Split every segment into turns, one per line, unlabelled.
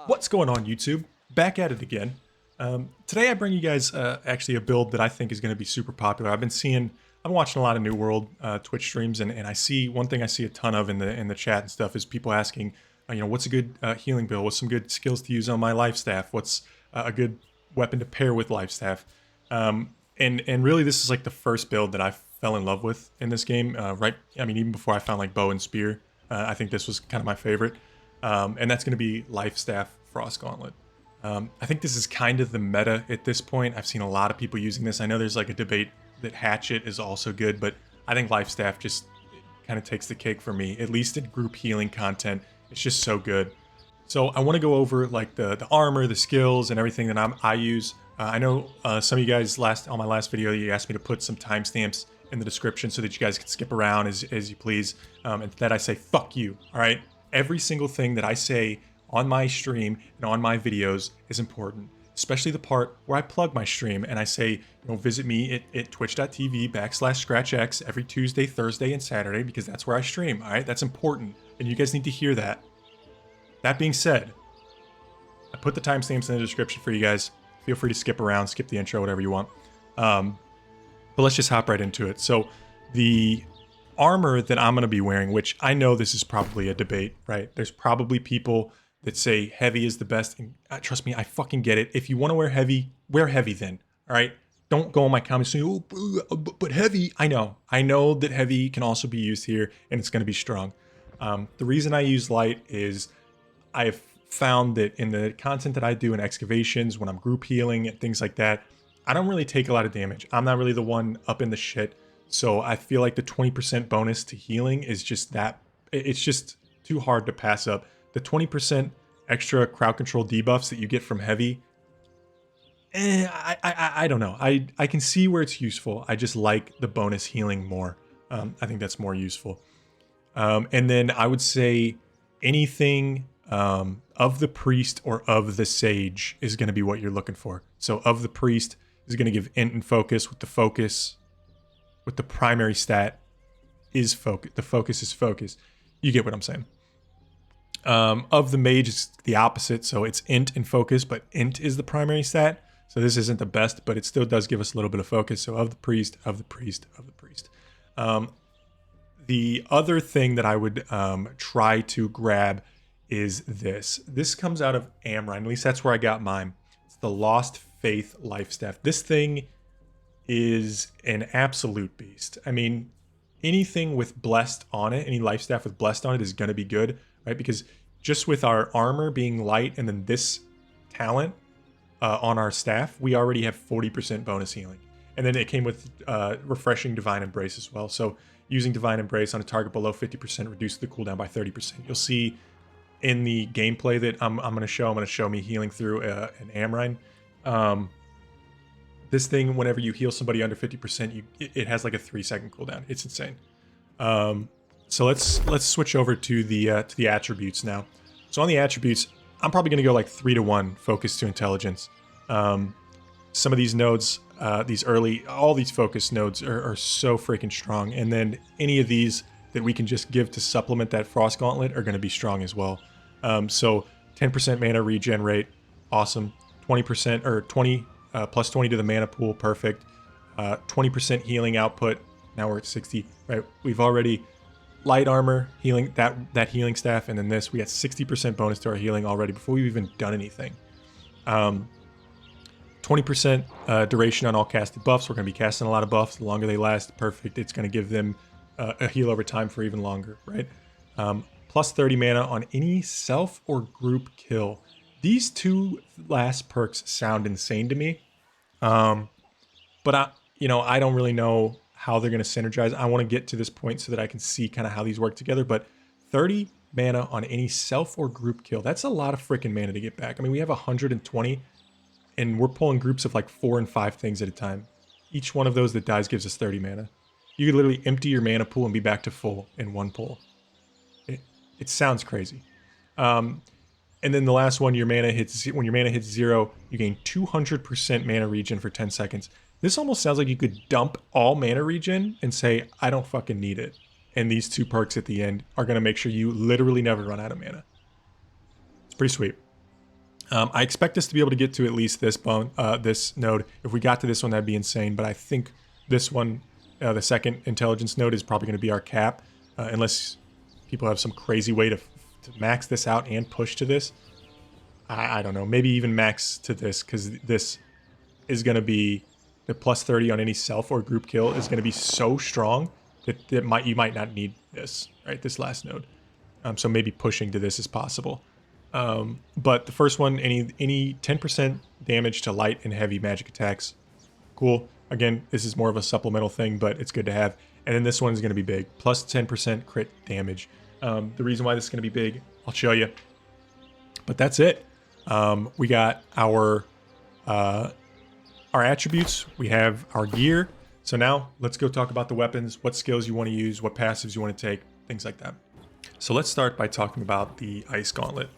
What's going on, YouTube? Back at it again. Today I bring you guys actually a build that I think is going to be super popular. I've been watching a lot of New World Twitch streams, and I see one thing I see a ton of in the chat and stuff is people asking, what's a good healing build? What's some good skills to use on my life staff? What's a good weapon to pair with life staff? And really, this is like the first build that I fell in love with in this game. Right? I mean, even before I found like bow and spear, I think this was kind of my favorite. And that's going to be life staff Frost Gauntlet. I think this is kind of the meta at this point. I've seen a lot of people using this. I know there's like a debate that Hatchet is also good, but I think life staff just kind of takes the cake for me, at least in group healing content. It's just so good. So I want to go over like the armor, the skills, and everything that I use. I know some of you guys on my last video, you asked me to put some timestamps in the description so that you guys can skip around as you please. And that I say, fuck you, all right? Every single thing that I say on my stream and on my videos is important, especially the part where I plug my stream and I say, visit me at twitch.tv/scratchx every Tuesday, Thursday, and Saturday, because that's where I stream, all right? That's important, and you guys need to hear that. That being said, I put the timestamps in the description for you guys. Feel free to skip around, skip the intro, whatever you want. But let's just hop right into it. So the armor that I'm going to be wearing, which I know this is probably a debate, right? There's probably people that say heavy is the best, and trust me, I fucking get it. If you want to wear heavy then, all right? Don't go in my comments saying, oh, but heavy. I know that heavy can also be used here, and it's going to be strong. The reason I use light is I've found that in the content that I do in excavations, when I'm group healing and things like that, I don't really take a lot of damage. I'm not really the one up in the shit. So I feel like the 20% bonus to healing is just that. It's just too hard to pass up. The 20% extra crowd control debuffs that you get from heavy, I don't know. I can see where it's useful. I just like the bonus healing more. I think that's more useful. And then I would say anything of the priest or of the sage is going to be what you're looking for. So of the priest is going to give int and focus with the primary stat is focus. The focus is focus. You get what I'm saying. Of the mage, it's the opposite. So it's int and focus, but int is the primary stat. So this isn't the best, but it still does give us a little bit of focus. So of the priest, of the priest, of the priest. The other thing that I would try to grab is this. This comes out of Amrine. At least that's where I got mine. It's the Lost Faith Life Staff. This thing is an absolute beast. I mean, anything with blessed on it, any life staff with blessed on it is going to be good, right? Because just with our armor being light and then this talent on our staff, we already have 40% bonus healing. And then it came with refreshing Divine Embrace as well. So using Divine Embrace on a target below 50% reduces the cooldown by 30%. You'll see in the gameplay that I'm going to show me healing through an Amrine. This thing, whenever you heal somebody under 50%, it has like a 3-second cooldown. It's insane. So let's switch over to the attributes now. So on the attributes, I'm probably going to go like 3-to-1 focus to intelligence. Some of these nodes, all these focus nodes are so freaking strong. And then any of these that we can just give to supplement that Frost Gauntlet are going to be strong as well. So 10% mana regen rate, awesome. 20% or 20 plus 20 to the mana pool, perfect. 20% healing output. Now we're at 60. Right, we've already light armor healing that healing staff, and then this we got 60% bonus to our healing already before we've even done anything. 20% duration on all casted buffs. We're going to be casting a lot of buffs. The longer they last, perfect. It's going to give them a heal over time for even longer, right? Plus 30 mana on any self or group kill. These two last perks sound insane to me, but I don't really know how they're going to synergize. I want to get to this point so that I can see kind of how these work together. But 30 mana on any self or group kill, that's a lot of freaking mana to get back. I mean, we have 120, and we're pulling groups of like 4 and 5 things at a time. Each one of those that dies gives us 30 mana. You could literally empty your mana pool and be back to full in one pull. It sounds crazy. And then the last one, when your mana hits 0, you gain 200% mana regen for 10 seconds. This almost sounds like you could dump all mana regen and say, I don't fucking need it. And these two perks at the end are going to make sure you literally never run out of mana. pretty sweet. I expect us to be able to get to at least this this node. If we got to this one, that'd be insane. But I think this one, the second intelligence node, is probably going to be our cap, unless people have some crazy way to max this out and push to this. I don't know. Maybe even max to this, because this is going to be the plus 30 on any self or group kill is going to be so strong that you might not need this, right? This last node. So maybe pushing to this is possible. But the first one, any 10% damage to light and heavy magic attacks. Cool. Again, this is more of a supplemental thing, but it's good to have. And then this one is going to be big. Plus 10% crit damage. The reason why this is going to be big, I'll show you. But that's it. We got our attributes. We have our gear. So now let's go talk about the weapons, what skills you want to use, what passives you want to take, things like that. So let's start by talking about the Ice Gauntlet.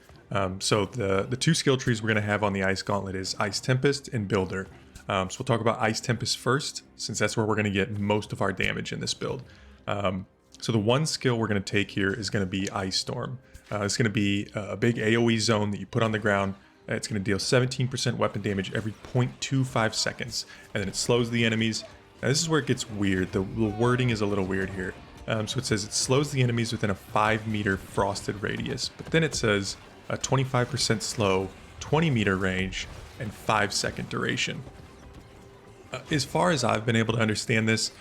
So the two skill trees we're going to have on the Ice Gauntlet is Ice Tempest and Builder. So we'll talk about Ice Tempest first, since that's where we're going to get most of our damage in this build. So the one skill we're going to take here is going to be Ice Storm. It's going to be a big AoE zone that you put on the ground. It's going to deal 17% weapon damage every 0.25 seconds, and then it slows the enemies. Now this is where it gets weird. The wording is a little weird here. So it says it slows the enemies within a 5-meter frosted radius, but then it says a 25% slow, 20-meter range, and 5-second duration. As far as I've been able to understand this,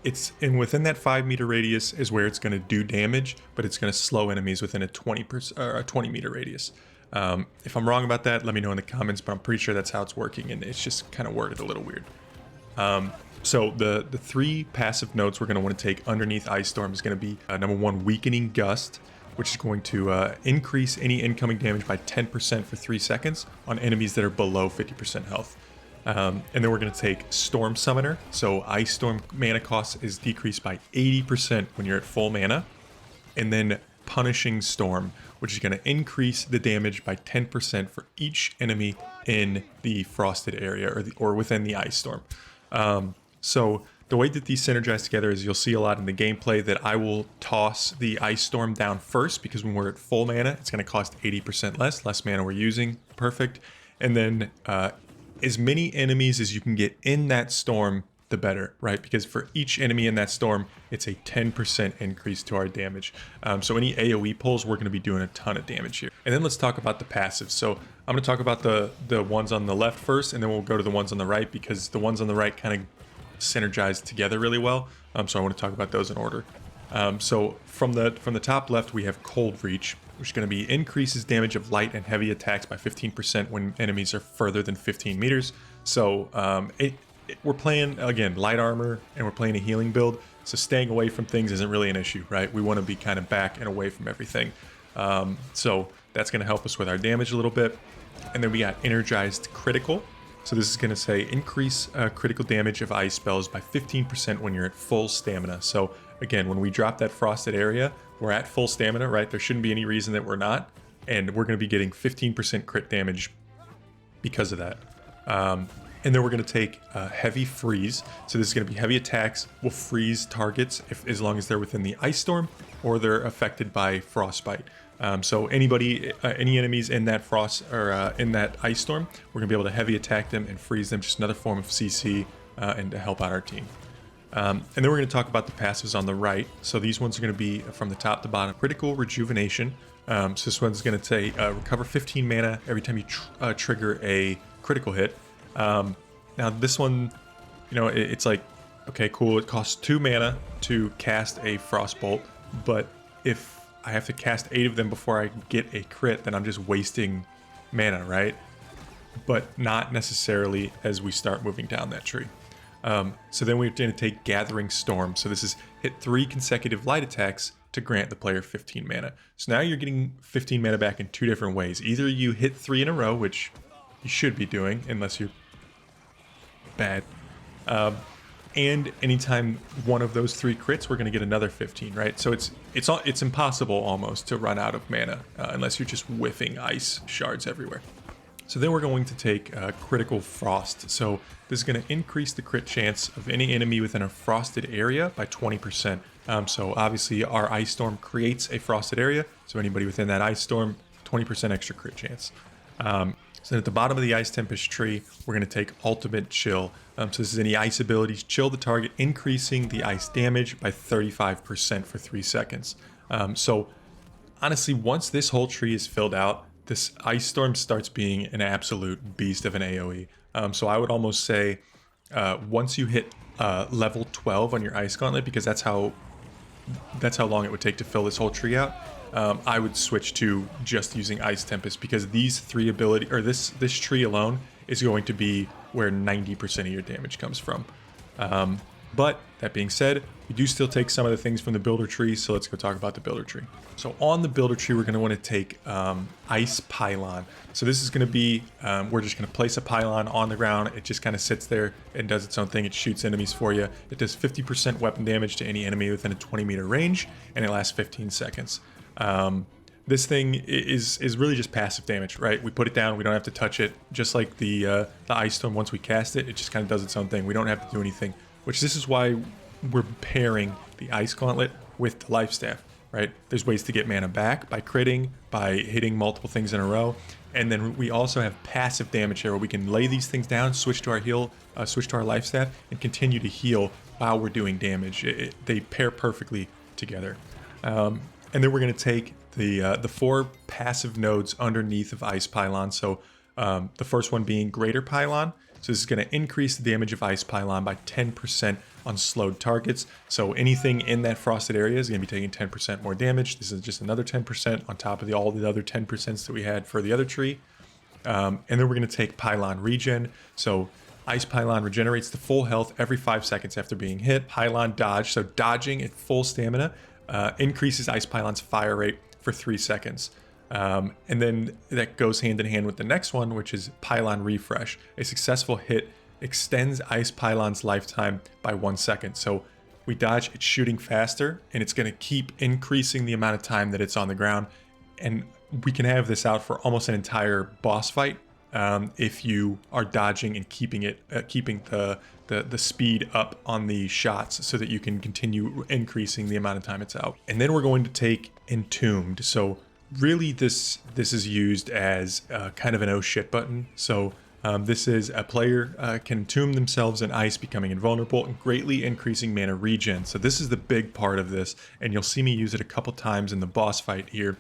within that 5-meter radius is where it's going to do damage, but it's going to slow enemies within a 20-meter radius. If I'm wrong about that, let me know in the comments, but I'm pretty sure that's how it's working, and it's just kind of worded a little weird. So the three passive notes we're going to want to take underneath Ice Storm is going to be number one, Weakening Gust, which is going to increase any incoming damage by 10% for 3 seconds on enemies that are below 50% health. And then we're going to take Storm Summoner. So Ice Storm mana cost is decreased by 80% when you're at full mana. And then Punishing Storm, which is going to increase the damage by 10% for each enemy in the frosted area or within the Ice Storm. So the way that these synergize together is you'll see a lot in the gameplay that I will toss the Ice Storm down first, because when we're at full mana, it's going to cost 80% less mana we're using. Perfect. And then as many enemies as you can get in that storm, the better, right? Because for each enemy in that storm, it's a 10% increase to our damage. So any AoE pulls, we're going to be doing a ton of damage here. And then let's talk about the passives. So I'm going to talk about the ones on the left first, and then we'll go to the ones on the right, because the ones on the right kind of synergize together really well. So I want to talk about those in order. So from the top left, we have Cold Reach, which is going to be increases damage of light and heavy attacks by 15% when enemies are further than 15 meters. So we're playing, again, light armor, and we're playing a healing build, so staying away from things isn't really an issue, right? We want to be kind of back and away from everything. So that's going to help us with our damage a little bit. And then we got Energized Critical. So this is going to say increase critical damage of ice spells by 15% when you're at full stamina. So again, when we drop that frosted area, we're at full stamina, right? There shouldn't be any reason that we're not. And we're going to be getting 15% crit damage because of that. And then we're going to take Heavy Freeze. So this is going to be heavy attacks will freeze targets as long as they're within the Ice Storm or they're affected by Frostbite. So any enemies in that in that Ice Storm, we're gonna be able to heavy attack them and freeze them. Just another form of CC and to help out our team. And then we're gonna talk about the passives on the right. So these ones are gonna be from the top to bottom. Critical Rejuvenation. So this one's gonna say recover 15 mana every time you trigger a critical hit. Now this one, it's like, okay, cool. It costs 2 mana to cast a Frostbolt, but if I have to cast 8 of them before I get a crit, then I'm just wasting mana, right? But not necessarily as we start moving down that tree. So then we're going to take Gathering Storm. So this is hit 3 consecutive light attacks to grant the player 15 mana. So now you're getting 15 mana back in 2 different ways. Either you hit 3 in a row, which you should be doing unless you're bad. And anytime one of those 3 crits, we're going to get another 15, right? So it's impossible almost to run out of mana unless you're just whiffing ice shards everywhere. So then we're going to take Critical Frost. So this is going to increase the crit chance of any enemy within a frosted area by 20%. So obviously our Ice Storm creates a frosted area. So anybody within that Ice Storm, 20% extra crit chance. So at the bottom of the Ice Tempest tree, we're going to take Ultimate Chill. So this is any ice abilities. Chill the target, increasing the ice damage by 35% for 3 seconds. So honestly, once this whole tree is filled out, this Ice Storm starts being an absolute beast of an AoE. So I would almost say once you hit level 12 on your Ice Gauntlet, because that's how long it would take to fill this whole tree out, I would switch to just using Ice Tempest, because these 3 ability, or this tree alone is going to be where 90% of your damage comes from. But that being said, we do still take some of the things from the builder tree, so let's go talk about the builder tree. So on the builder tree, we're going to want to take Ice Pylon. So this is going to be, we're just going to place a pylon on the ground. It just kind of sits there and does its own thing. It shoots enemies for you. It does 50% weapon damage to any enemy within a 20-meter range, and it lasts 15 seconds. This thing is really just passive damage, right? We put it down, we don't have to touch it. Just like the Ice Storm, once we cast it, it just kind of does its own thing. We don't have to do anything, which this is why we're pairing the Ice Gauntlet with the Life Staff, right? There's ways to get mana back by critting, by hitting multiple things in a row. And then we also have passive damage here where we can lay these things down, switch to our Life Staff, and continue to heal while we're doing damage. They pair perfectly together. And then we're going to take the 4 passive nodes underneath of Ice Pylon. So the first one being Greater Pylon. So this is going to increase the damage of Ice Pylon by 10% on slowed targets. So anything in that frosted area is going to be taking 10% more damage. This is just another 10% on top of all the other 10% that we had for the other tree. And then we're going to take Pylon Regen. So Ice Pylon regenerates the full health every 5 seconds after being hit. Pylon Dodge, so dodging at full stamina, increases Ice Pylon's fire rate for 3 seconds. And then that goes hand in hand with the next one, which is Pylon Refresh. A successful hit extends Ice Pylon's lifetime by 1 second. So we dodge, it's shooting faster, and it's going to keep increasing the amount of time that it's on the ground. And we can have this out for almost an entire boss fight if you are dodging and keeping the speed up on the shots so that you can continue increasing the amount of time it's out. And then we're going to take Entombed. So really this is used as kind of an oh shit button. So this is a player can entomb themselves in ice, becoming invulnerable and greatly increasing mana regen. So this is the big part of this, and you'll see me use it a couple times in the boss fight here.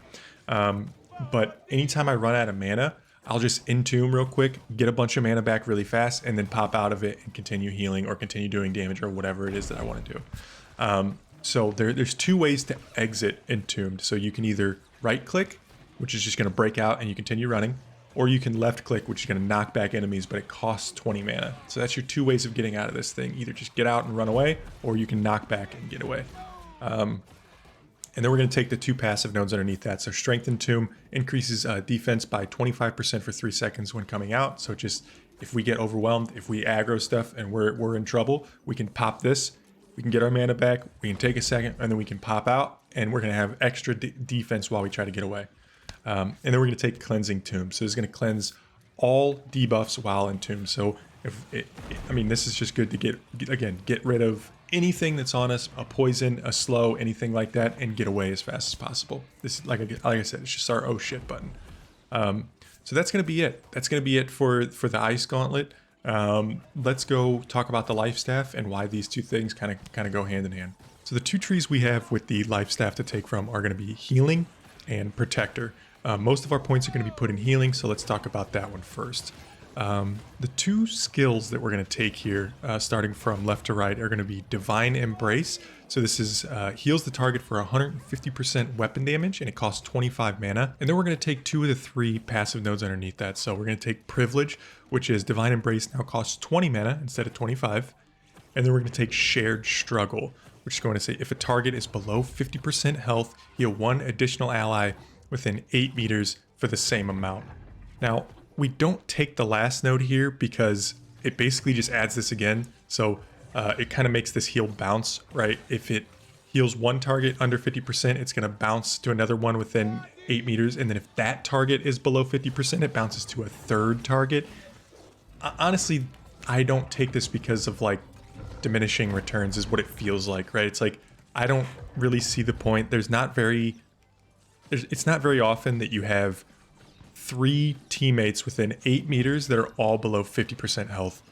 But anytime I run out of mana, I'll just entomb real quick, get a bunch of mana back really fast, and then pop out of it and continue healing or continue doing damage or whatever it is that I want to do. So there's 2 ways to exit Entombed. So you can either right click, which is just going to break out and you continue running, or you can left click, which is going to knock back enemies, but it costs 20 mana. So that's your 2 ways of getting out of this thing. Either just get out and run away, or you can knock back and get away. And then we're going to take the 2 passive nodes underneath that. So Strength and Tomb increases defense by 25% for 3 seconds when coming out. So just if we get overwhelmed, if we aggro stuff and we're in trouble, we can pop this. We can get our mana back. We can take a second, and then we can pop out, and we're going to have extra defense while we try to get away. And then we're going to take Cleansing Tomb. So it's going to cleanse all debuffs while in Tomb. So this is just good to get rid of anything that's on us, a poison, a slow, anything like that, and get away as fast as possible. This, like I said, it's just our oh shit button. So that's going to be it. That's going to be it for the Ice Gauntlet. Let's go talk about the Life Staff and why these 2 things kind of go hand in hand. So the 2 trees we have with the Life Staff to take from are going to be Healing and Protector. Most of our points are going to be put in Healing, so let's talk about that one first. The 2 skills that we're going to take here, starting from left to right, are going to be Divine Embrace. So this is heals the target for 150% weapon damage, and it costs 25 mana. And then we're going to take 2 of the 3 passive nodes underneath that. So we're going to take Privilege, which is Divine Embrace now costs 20 mana instead of 25. And then we're going to take Shared Struggle, which is going to say if a target is below 50% health, heal 1 additional ally within 8 meters for the same amount. Now, we don't take the last node here because it basically just adds this again. So it kind of makes this heal bounce, right? If it heals 1 target under 50%, it's going to bounce to another one within 8 meters. And then if that target is below 50%, it bounces to a 3rd target. Honestly, I don't take this because of like diminishing returns is what it feels like, right? It's like, I don't really see the point. It's not very often that you have 3 teammates within 8 meters that are all below 50% health.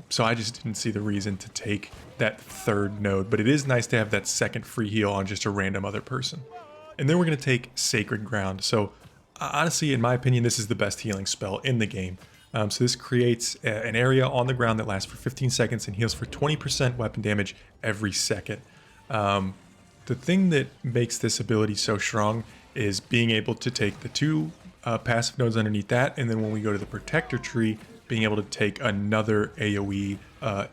So I just didn't see the reason to take that third node, but it is nice to have that second free heal on just a random other person. And then we're going to take Sacred Ground. So honestly, in my opinion, this is the best healing spell in the game. So this creates an area on the ground that lasts for 15 seconds and heals for 20% weapon damage every second. The thing that makes this ability so strong is being able to take the 2 passive nodes underneath that, and then when we go to the Protector tree, being able to take another AoE,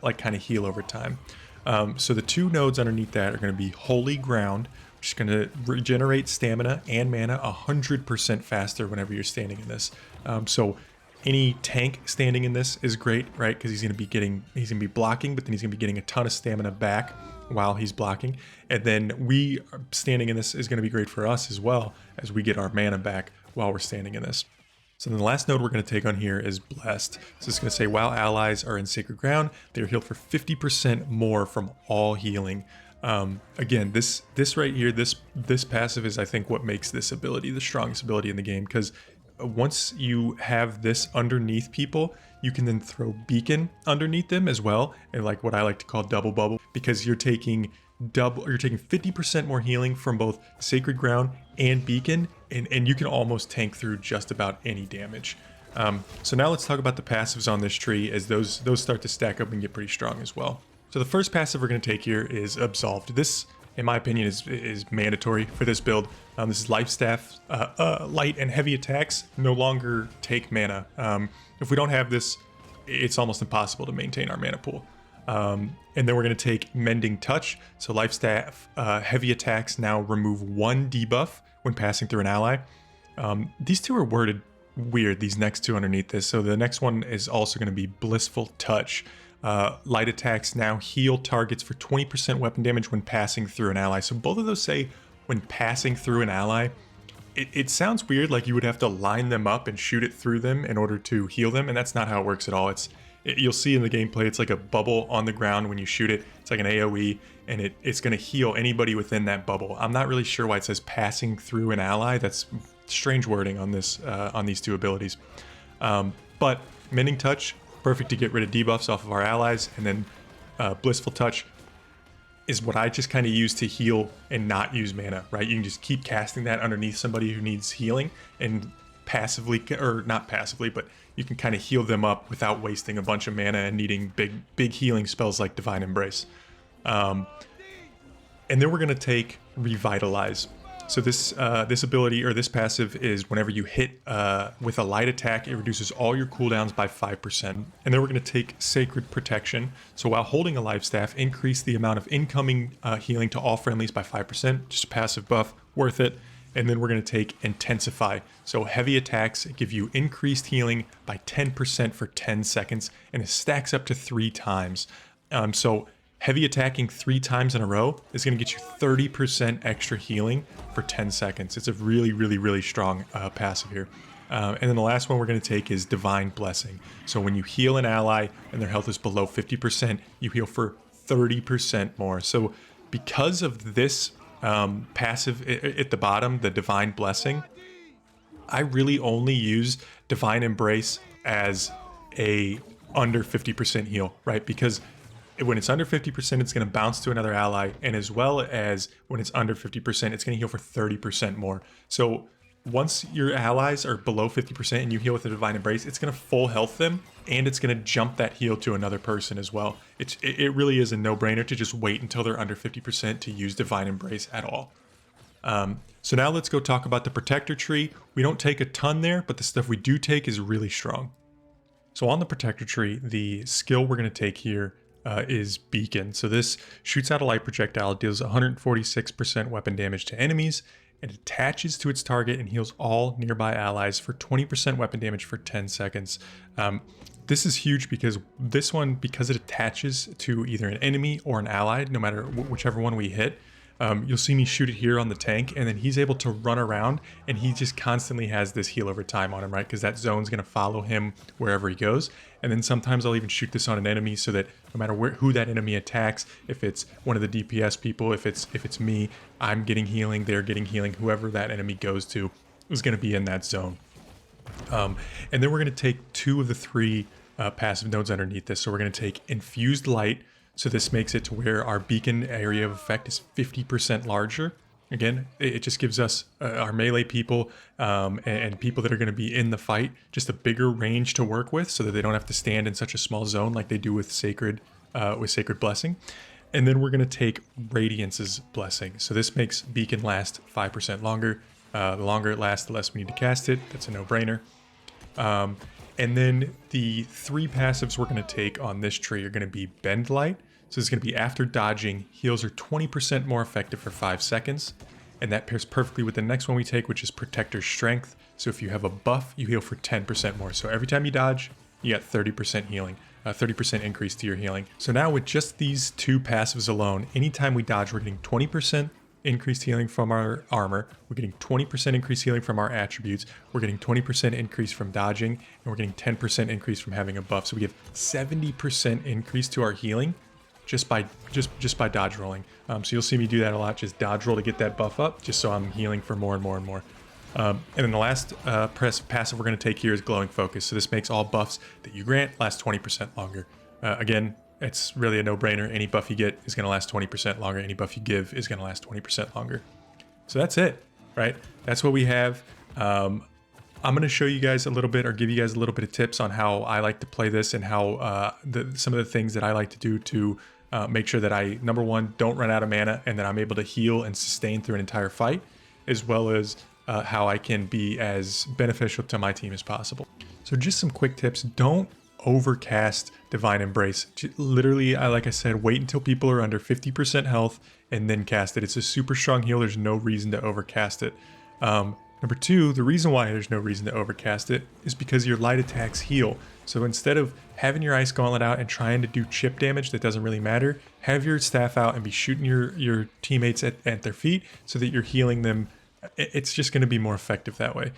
like kind of heal over time. So the 2 nodes underneath that are going to be Holy Ground, which is going to regenerate stamina and mana 100% faster whenever you're standing in this. So any tank standing in this is great, right? Because he's going to be blocking, but then he's going to be getting a ton of stamina back while he's blocking. And then we standing in this is going to be great for us as well, as we get our mana back while we're standing in this. So then the last node we're going to take on here is Blessed. So it's going to say, while allies are in Sacred Ground, they're healed for 50% more from all healing. Again, this right here, this passive is, I think, what makes this ability the strongest ability in the game, because once you have this underneath people, you can then throw Beacon underneath them as well, and like what I like to call double bubble, because you're taking 50% more healing from both Sacred Ground and Beacon, and you can almost tank through just about any damage. So now let's talk about the passives on this tree, as those start to stack up and get pretty strong as well. So the first passive we're going to take here is Absolved. This, in my opinion, is mandatory for this build. This is Life Staff. Light and heavy attacks no longer take mana. If we don't have this, it's almost impossible to maintain our mana pool. And then we're going to take Mending Touch. So Life Staff, heavy attacks now remove 1 debuff when passing through an ally. These 2 are worded weird, these next 2 underneath this. So the next one is also going to be Blissful Touch. Light attacks now heal targets for 20% weapon damage when passing through an ally. So both of those say when passing through an ally. It sounds weird, like you would have to line them up and shoot it through them in order to heal them, and that's not how it works at all. You'll see in the gameplay, it's like a bubble on the ground when you shoot it. It's like an AoE, and it's going to heal anybody within that bubble. I'm not really sure why it says passing through an ally. That's strange wording on this on these 2 abilities. But Mending Touch, perfect to get rid of debuffs off of our allies, and then Blissful Touch is what I just kind of use to heal and not use mana, right? You can just keep casting that underneath somebody who needs healing, and passively, or not passively, but you can kind of heal them up without wasting a bunch of mana and needing big healing spells like Divine Embrace. And then we're going to take Revitalize. So this ability, or this passive, is whenever you hit with a light attack, it reduces all your cooldowns by 5%. And then we're going to take Sacred Protection. So while holding a Life Staff, increase the amount of incoming healing to all friendlies by 5%. Just a passive buff, worth it. And then we're going to take Intensify. So heavy attacks give you increased healing by 10% for 10 seconds, and it stacks up to 3 times. So heavy attacking 3 times in a row is going to get you 30% extra healing for 10 seconds. It's a really strong passive here. And then the last one we're going to take is Divine Blessing. So when you heal an ally and their health is below 50%, you heal for 30% more. So because of this passive at the bottom, the Divine Blessing, I really only use Divine Embrace as a under 50% heal, right? Because when it's under 50%, it's going to bounce to another ally, and as well as when it's under 50%, it's going to heal for 30% more. So once your allies are below 50% and you heal with a Divine Embrace, it's going to full health them, and it's going to jump that heal to another person as well. It really is a no-brainer to just wait until they're under 50% to use Divine Embrace at all. So now let's go talk about the Protector tree. We don't take a ton there, but the stuff we do take is really strong. So on the Protector tree, the skill we're going to take here is Beacon. So this shoots out a light projectile, deals 146% weapon damage to enemies, and attaches to its target and heals all nearby allies for 20% weapon damage for 10 seconds. This is huge because this one, because it attaches to either an enemy or an ally, no matter whichever one we hit, you'll see me shoot it here on the tank, and then he's able to run around, and he just constantly has this heal over time on him, right? Because that zone's going to follow him wherever he goes. And then sometimes I'll even shoot this on an enemy so that no matter who that enemy attacks, if it's one of the DPS people, if it's me, I'm getting healing, they're getting healing, whoever that enemy goes to is going to be in that zone. And then we're going to take 2 of the 3 passive nodes underneath this. So we're going to take Infused Light. So this makes it to where our beacon area of effect is 50% larger. Again, it just gives us our melee people and people that are going to be in the fight just a bigger range to work with, so that they don't have to stand in such a small zone like they do with Sacred Blessing. And then we're going to take Radiance's Blessing. So this makes Beacon last 5% longer. The longer it lasts, the less we need to cast it. That's a no-brainer. And then the 3 passives we're going to take on this tree are going to be Bend Light. So it's going to be after dodging, heals are 20% more effective for 5 seconds. And that pairs perfectly with the next one we take, which is Protector's Strength. So if you have a buff, you heal for 10% more. So every time you dodge, you get 30% healing, 30% increase to your healing. So now with just these 2 passives alone, anytime we dodge, we're getting 20% increased healing from our armor, we're getting 20% increased healing from our attributes, we're getting 20% increase from dodging, and we're getting 10% increase from having a buff. So we have 70% increase to our healing just by dodge rolling. So you'll see me do that a lot, just dodge roll to get that buff up, just so I'm healing for more and more and more. And then the last passive we're going to take here is Glowing Focus. So this makes all buffs that you grant last 20% longer. Again, it's really a no-brainer. Any buff you get is going to last 20% longer. Any buff you give is going to last 20% longer. So that's it, right? That's what we have. I'm going to show you guys a little bit, or give you guys a little bit of tips on how I like to play this, and how some of the things that I like to do to make sure that I, number one, don't run out of mana, and that I'm able to heal and sustain through an entire fight, as well as how I can be as beneficial to my team as possible. So just some quick tips. Don't overcast Divine Embrace. Literally, like I said, wait until people are under 50% health and then cast it. It's a super strong heal. There's no reason to overcast it. Number 2, the reason why there's no reason to overcast it is because your light attacks heal. So instead of having your Ice Gauntlet out and trying to do chip damage that doesn't really matter, have your staff out and be shooting your teammates at their feet so that you're healing them. It's just going to be more effective that way.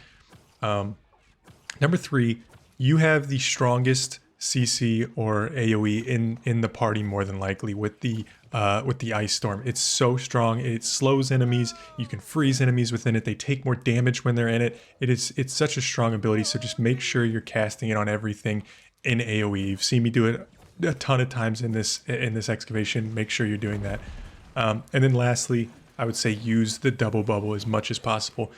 Number 3, you have the strongest CC or AoE in the party, more than likely, with the Ice Storm. It's so strong. It slows enemies. You can freeze enemies within it. They take more damage when they're in it. It's such a strong ability. So just make sure you're casting it on everything in AoE. You've seen me do it a ton of times in this excavation. Make sure you're doing that. And then lastly, I would say use the double bubble as much as possible.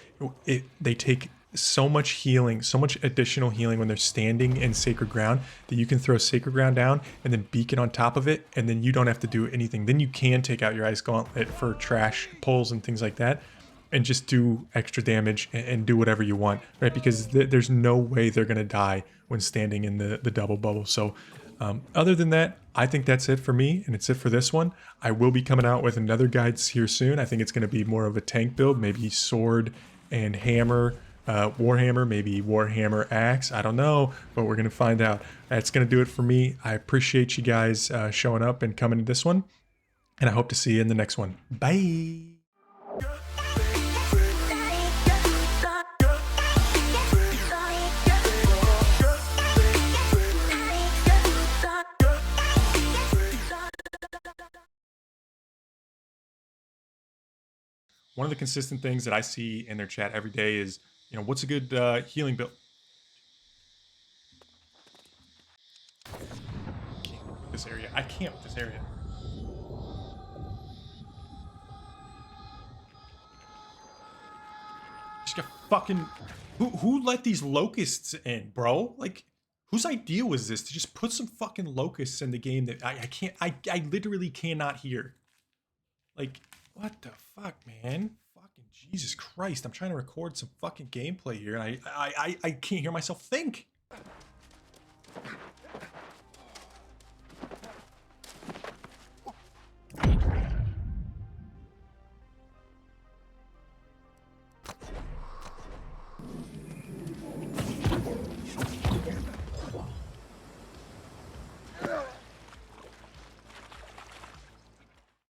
They take so much healing, so much additional healing when they're standing in Sacred Ground, that you can throw Sacred Ground down and then Beacon on top of it, and then you don't have to do anything. Then you can take out your Ice Gauntlet for trash pulls and things like that, and just do extra damage and do whatever you want, right? Because there's no way they're going to die when standing in the double bubble. So other than that, I think that's it for me, and it's it for this one. I will be coming out with another guide here soon. I think it's going to be more of a tank build, maybe sword and hammer, Warhammer, maybe Warhammer axe. I don't know, but we're going to find out. That's going to do it for me. I appreciate you guys showing up and coming to this one, and I hope to see you in the next one. Bye. One of the consistent things that I see in their chat every day is, what's a good healing build? This area. I can't with this area. Just got fucking. Who let these locusts in, bro? Like, whose idea was this to just put some fucking locusts in the game that I can't. I literally cannot hear. Like, what the fuck, man? Fucking Jesus Christ! I'm trying to record some fucking gameplay here, and I can't hear myself think.